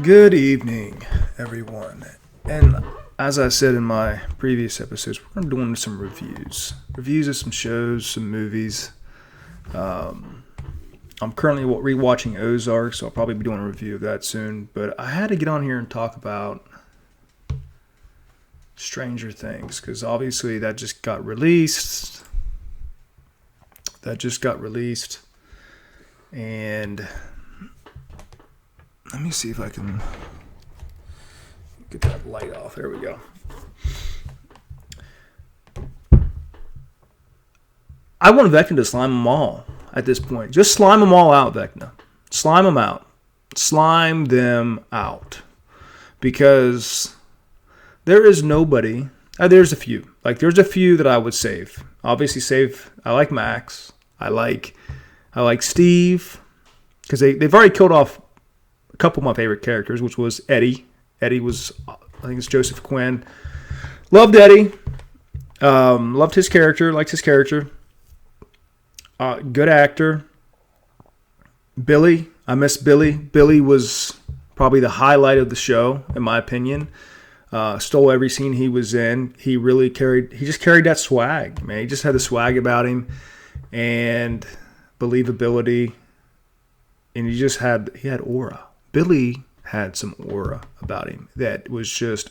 Good evening, everyone. And as I said in my previous episodes, we're going to be doing some reviews. Reviews of some shows, some movies. I'm currently rewatching Ozark, so I'll probably be doing a review of that soon. But I had to get on here and talk about Stranger Things, because obviously that just got released. And let me see if I can get that light off. There we go. I want Vecna to slime them all at this point. Just slime them all out, Vecna. Slime them out. Slime them out. Because there is nobody. There's a few. There's a few that I would save. Obviously save. I like Max. I like Steve. Because they've already killed off a couple of my favorite characters, which was Eddie. Eddie was, I think it's Joseph Quinn. Loved Eddie. Loved his character. Liked his character. Good actor. Billy. I miss Billy. Billy was probably the highlight of the show, in my opinion. Stole every scene he was in. He just carried that swag, man. He just had the swag about him and believability. And he had aura. Billy had some aura about him that was just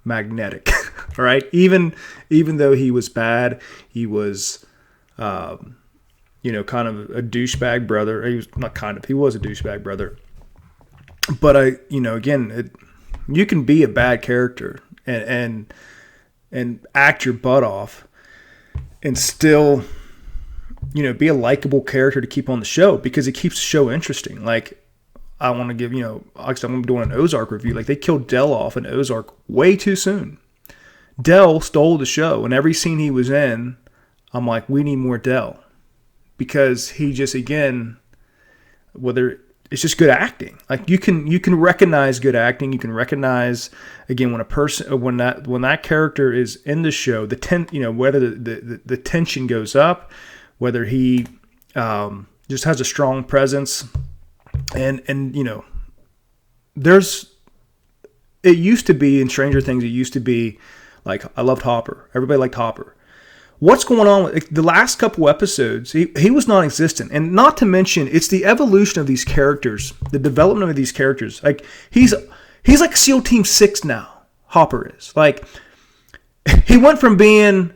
magnetic. All right. Even though he was bad, he was, kind of a douchebag brother. He was he was a douchebag brother. But you can be a bad character and act your butt off and still, be a likable character to keep on the show because it keeps the show interesting. I want to give, actually I'm doing an Ozark review. They killed Del off in Ozark way too soon. Del stole the show, and every scene he was in, I'm like, we need more Del. Because he just, again, it's just good acting. You can recognize good acting. You can recognize, again, when that character is in the show, whether the tension goes up, whether he just has a strong presence, and it used to be in Stranger Things. It used to be I loved Hopper. Everybody liked Hopper. What's going on with the last couple episodes? He was non-existent, and not to mention it's the evolution of these characters, the development of these characters. He's like SEAL Team 6 now. Hopper is he went from being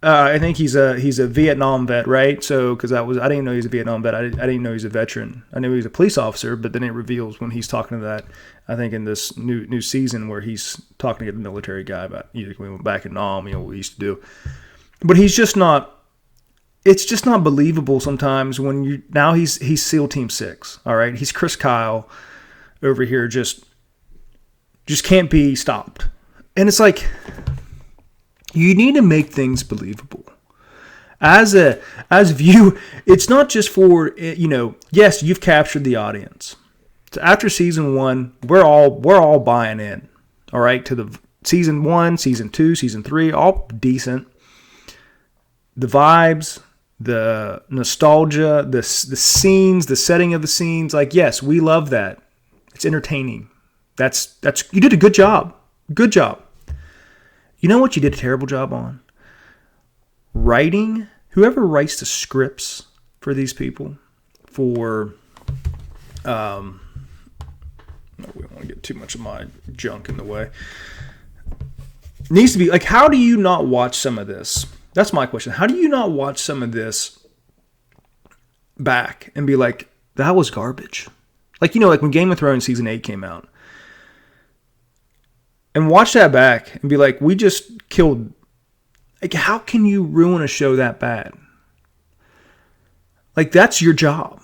I think he's a Vietnam vet, right? So because I didn't know he was a Vietnam vet. I didn't know he was a veteran. I knew he was a police officer, but then it reveals when he's talking to that. I think in this new season where he's talking to the military guy about we went back in Nam, what we used to do. But he's just not. It's just not believable sometimes when he's SEAL Team 6. All right, he's Chris Kyle over here. Just can't be stopped. And it's you need to make things believable. As view, it's not just for Yes, you've captured the audience. So after season 1, we're all buying in. All right, to the season 1, season 2, season 3, all decent. The vibes, the nostalgia, the scenes, the setting of the scenes. Yes, we love that. It's entertaining. That's you did a good job. Good job. You know what you did a terrible job on? Writing. Whoever writes the scripts for these people, we don't want to get too much of my junk in the way. Needs to be how do you not watch some of this? That's my question. How do you not watch some of this back and be like, that was garbage? When Game of Thrones season 8 came out. And watch that back and be like, we just killed. How can you ruin a show that bad? That's your job.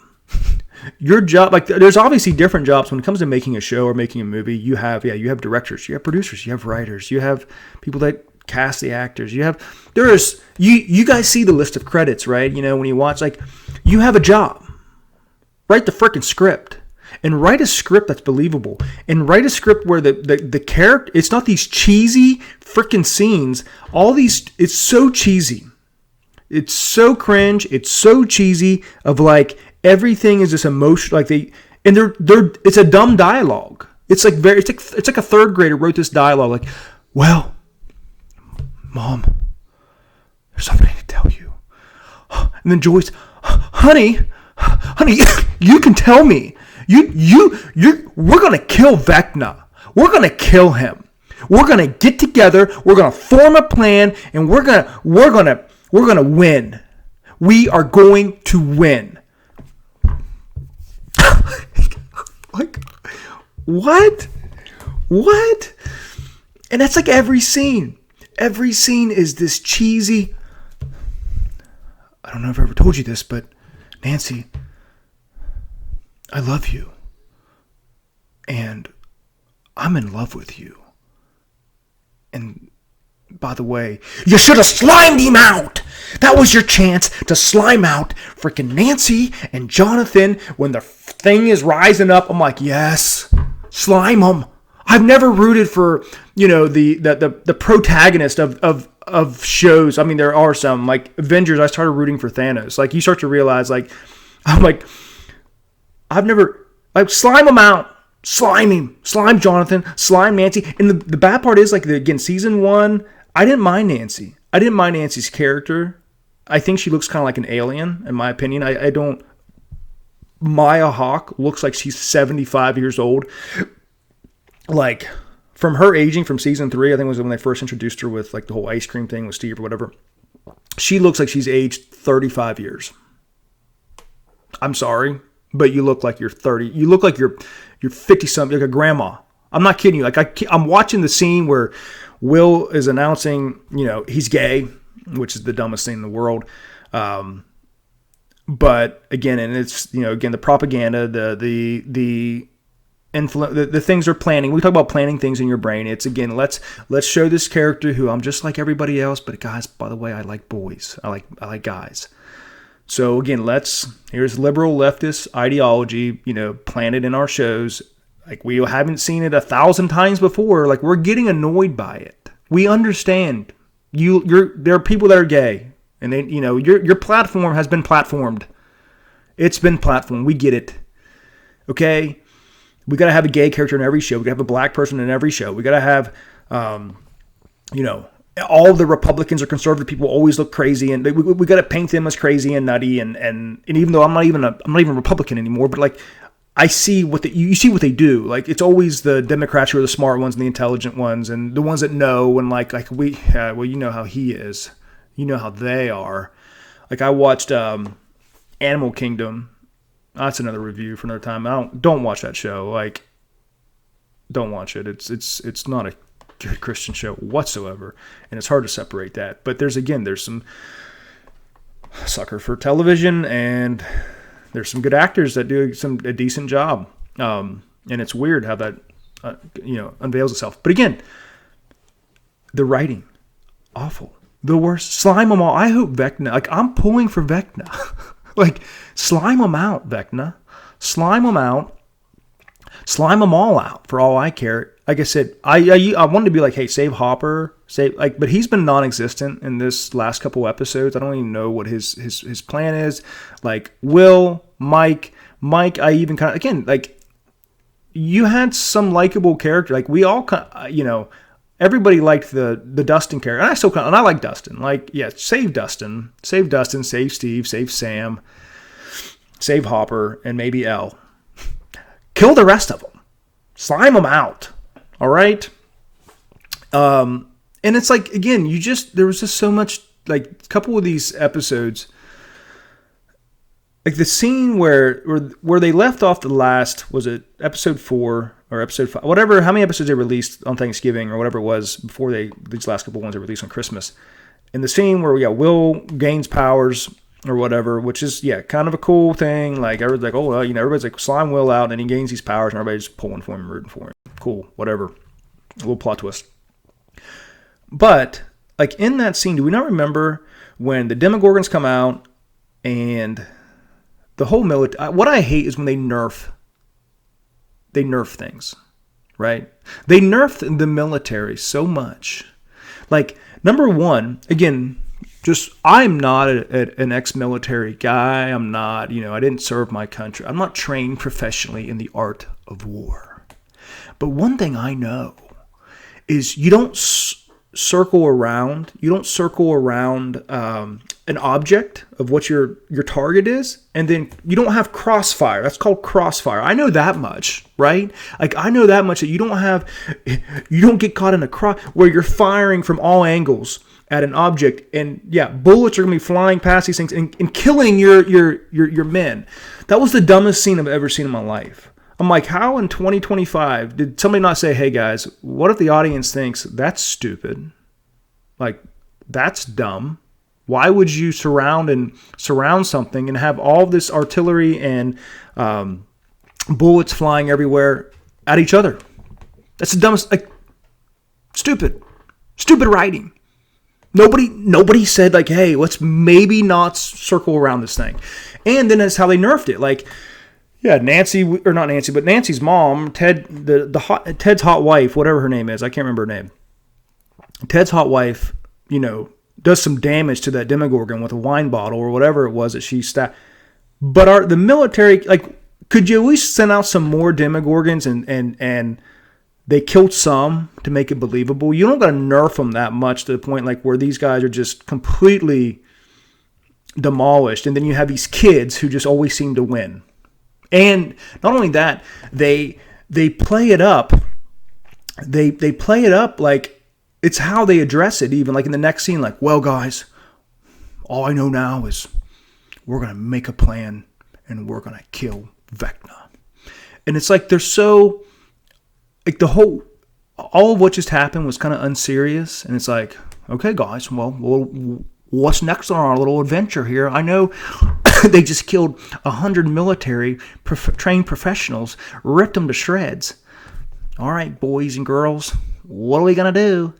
Your job, there's obviously different jobs when it comes to making a show or making a movie. You have directors, you have producers, you have writers, you have people that cast the actors. You guys see the list of credits, right? When you watch, you have a job. Write the freaking script. And write a script that's believable. And write a script where the character, it's not these cheesy freaking scenes. It's so cheesy. It's so cringe. It's so cheesy of everything is this emotion. It's a dumb dialogue. It's like a third grader wrote this dialogue. Like, well, Mom, there's something to tell you. And then Joyce, honey, you can tell me. We're gonna kill Vecna. We're gonna kill him. We're gonna get together. We're gonna form a plan, and we're gonna win. We are going to win. Like, what? And that's like every scene. Every scene is this cheesy. I don't know if I ever told you this, but Nancy, I love you. And I'm in love with you. And by the way, you should have slimed him out. That was your chance to slime out freaking Nancy and Jonathan when the thing is rising up. I'm like, yes, slime them. I've never rooted for, the protagonist of shows. I mean, there are some, like Avengers, I started rooting for Thanos. Like, you start to realize, like, I'm like, I've never, like, slime him out. Slime him. Slime Jonathan. Slime Nancy. And the bad part is, like, again, season 1, I didn't mind Nancy. I didn't mind Nancy's character. I think she looks kind of like an alien, in my opinion. I don't. Maya Hawke looks like she's 75 years old. Like, from her aging from season 3, I think it was when they first introduced her with, like, the whole ice cream thing with Steve or whatever. She looks like she's aged 35 years. I'm sorry, but you look like you're 30. You look like you're 50-something, like a grandma. I'm not kidding you. Like, I'm watching the scene where Will is announcing, he's gay, which is the dumbest thing in the world. But again, and it's, again, the propaganda, the things they're planning. We talk about planning things in your brain. It's, again, let's show this character who I'm just like everybody else, but guys, by the way, I like boys. I like guys. So again, here's liberal leftist ideology, planted in our shows. Like, we haven't seen it 1,000 times before. Like, we're getting annoyed by it. We understand. There are people that are gay, and they, your platform has been platformed. It's been platformed. We get it. Okay, we got to have a gay character in every show. We got to have a black person in every show. We got to have, all the Republicans or conservative people always look crazy, and we got to paint them as crazy and nutty. And even though I'm not even Republican anymore, but like, I see you see what they do. Like, it's always the Democrats who are the smart ones and the intelligent ones and the ones that know. And like well, you know how he is. You know how they are. Like, I watched Animal Kingdom. That's another review for another time. Don't watch that show. Like, don't watch it. It's not a good Christian show whatsoever, and it's hard to separate that. But there's some sucker for television, and there's some good actors that do a decent job. And it's weird how that unveils itself. But again, the writing, awful, the worst. Slime them all. I hope Vecna. Like, I'm pulling for Vecna. Like, slime them out, Vecna. Slime them out. Slime them all out for all I care. Like I said, I wanted to be like, hey, save Hopper, but he's been non-existent in this last couple episodes. I don't even know what his plan is. Like, Will, Mike, I even kind of, again, like, you had some likable character. Like, we all kind of, everybody liked the Dustin character, and I like Dustin. Like, yeah, save Dustin, save Steve, save Sam, save Hopper, and maybe Elle. Kill the rest of them. Slime them out. All right. And it's like, again, there was just so much, like, a couple of these episodes, like the scene where they left off the last, was it episode 4 or episode 5, whatever, how many episodes they released on Thanksgiving or whatever it was before these last couple ones they released on Christmas. And the scene where we got Will gains powers or whatever, which is, yeah, kind of a cool thing. Like, everybody's like, oh, well, everybody's like, slime Will out, and then he gains these powers, and everybody's pulling for him and rooting for him. Cool, whatever. A little plot twist. But, like, in that scene, do we not remember when the Demogorgons come out and the whole military... What I hate is when they nerf things, right? They nerf the military so much. Like, number one, again... I'm not an ex-military guy. I'm not, I didn't serve my country. I'm not trained professionally in the art of war. But one thing I know is you don't circle around. You don't circle around an object of what your target is, and then you don't have crossfire. That's called crossfire. I know that much, right? Like I know that much that you don't get caught in a cross where you're firing from all angles at an object, and yeah, bullets are gonna be flying past these things and killing your men. That was the dumbest scene I've ever seen in my life. I'm like, how in 2025 did somebody not say, hey guys, what if the audience thinks that's stupid? Like, that's dumb. Why would you surround something and have all this artillery and bullets flying everywhere at each other? That's the dumbest, like, stupid writing. Nobody said like, hey, let's maybe not circle around this thing. And then that's how they nerfed it. Like, yeah, Nancy's mom, Ted's hot wife, whatever her name is, I can't remember her name. Ted's hot wife, does some damage to that Demogorgon with a wine bottle or whatever it was that she stabbed. But the military, like, could you at least send out some more Demogorgons and they killed some to make it believable? You don't got to nerf them that much to the point like where these guys are just completely demolished, and then you have these kids who just always seem to win. And not only that, they play it up. They play it up like it's how they address it. Even like in the next scene, like, well, guys, all I know now is we're gonna make a plan and we're gonna kill Vecna. And it's like they're so like all of what just happened was kind of unserious. And it's like, okay, guys, well, what's next on our little adventure here? I know they just killed 100 military trained professionals, ripped them to shreds. All right, boys and girls, what are we going to do?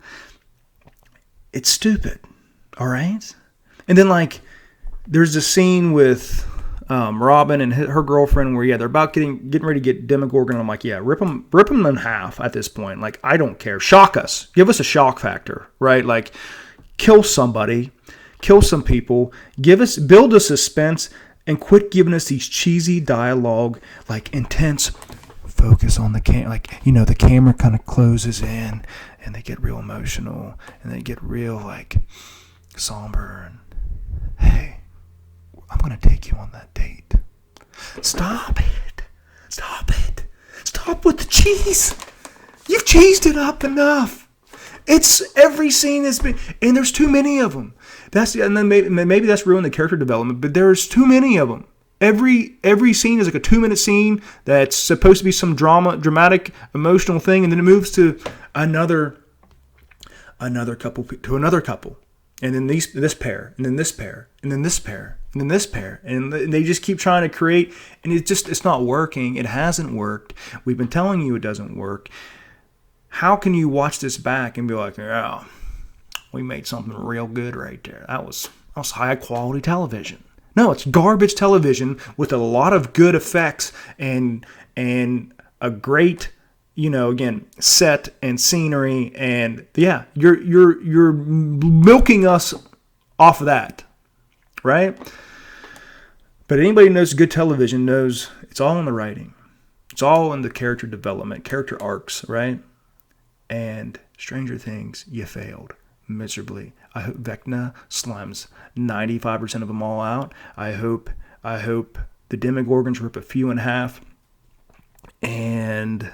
It's stupid, all right? And then, like, there's a scene with Robin and her girlfriend where, yeah, they're about getting ready to get Demogorgon. I'm like, yeah, rip them in half at this point. Like, I don't care. Shock us. Give us a shock factor, right? Like, kill somebody. Kill some people, build a suspense, and quit giving us these cheesy dialogue, like intense focus on the like, the camera kind of closes in and they get real emotional and they get real like somber and, hey, I'm going to take you on that date. Stop it. Stop with the cheese. You've cheesed it up enough. It's every scene has been, and there's too many of them. And then maybe that's ruined the character development, but there's too many of them. Every scene is like a 2-minute scene that's supposed to be some dramatic, emotional thing, and then it moves to another couple, and then this pair, and then this pair, and then this pair, and then this pair, and they just keep trying to create, and it's not working. It hasn't worked. We've been telling you it doesn't work. How can you watch this back and be like, oh, we made something real good right there. That was high quality television. No, it's garbage television with a lot of good effects and a great, again, set and scenery, and yeah, you're milking us off of that, right? But anybody who knows good television knows it's all in the writing. It's all in the character development, character arcs, right? And Stranger Things, you failed miserably. I hope Vecna slimes 95% of them all out. I hope the Demogorgons rip a few in half. And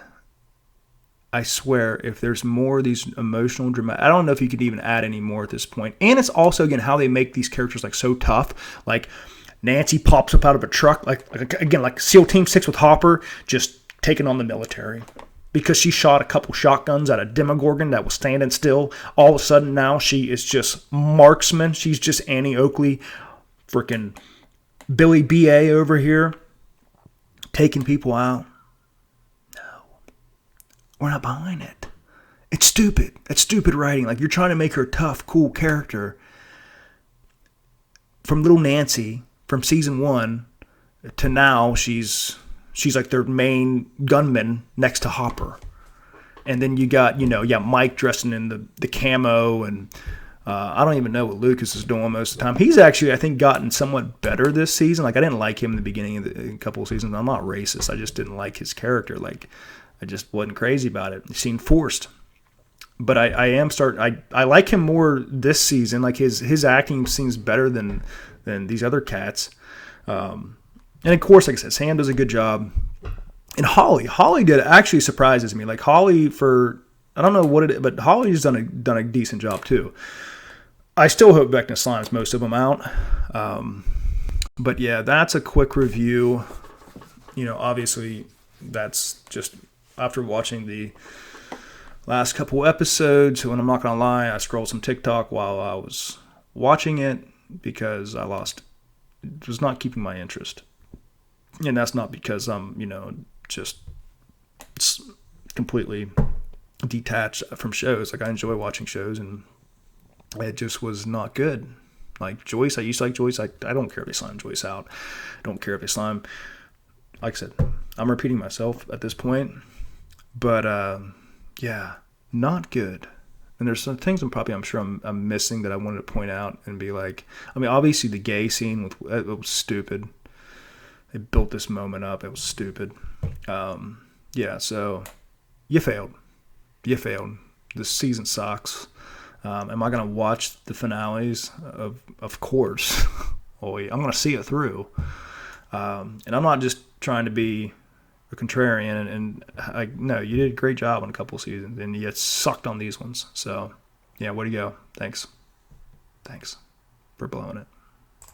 I swear, if there's more of these emotional dramatic, I don't know if you could even add any more at this point. And it's also, again, how they make these characters like so tough. Like Nancy pops up out of a truck, like SEAL Team 6 with Hopper, just taking on the military. Because she shot a couple shotguns at a Demogorgon that was standing still. All of a sudden now she is just marksman. She's just Annie Oakley, freaking Billy B.A. over here, taking people out. No. We're not buying it. It's stupid. It's stupid writing. Like, you're trying to make her a tough, cool character. From little Nancy, from season 1 to now, she's like their main gunman next to Hopper. And then you got, Mike dressing in the camo. And I don't even know what Lucas is doing most of the time. He's actually, I think, gotten somewhat better this season. Like, I didn't like him in the beginning of a couple of seasons. I'm not racist. I just didn't like his character. Like, I just wasn't crazy about it. It seemed forced. But I like him more this season. Like his acting seems better than these other cats. And of course, like I said, Sam does a good job. And Holly did actually surprises me. Like Holly, for I don't know what it is, but Holly's done a decent job too. I still hope Vecna slimes most of them out. But yeah, that's a quick review. Obviously, that's just after watching the last couple episodes. And I'm not gonna lie, I scrolled some TikTok while I was watching it because it was not keeping my interest. And that's not because I'm, just completely detached from shows. Like I enjoy watching shows, and it just was not good. Like Joyce, I used to like Joyce. I don't care if they slime Joyce out. I don't care if they slime. Like I said, I'm repeating myself at this point. But yeah, not good. And there's some things I'm sure I'm missing that I wanted to point out and be like, obviously the gay scene it was stupid. They built this moment up. It was stupid. Yeah, so you failed. You failed. This season sucks. Am I going to watch the finales? Of course. Oh, I'm going to see it through. And I'm not just trying to be a contrarian. No, you did a great job on a couple seasons, and you sucked on these ones. So, yeah, way to go. Thanks for blowing it.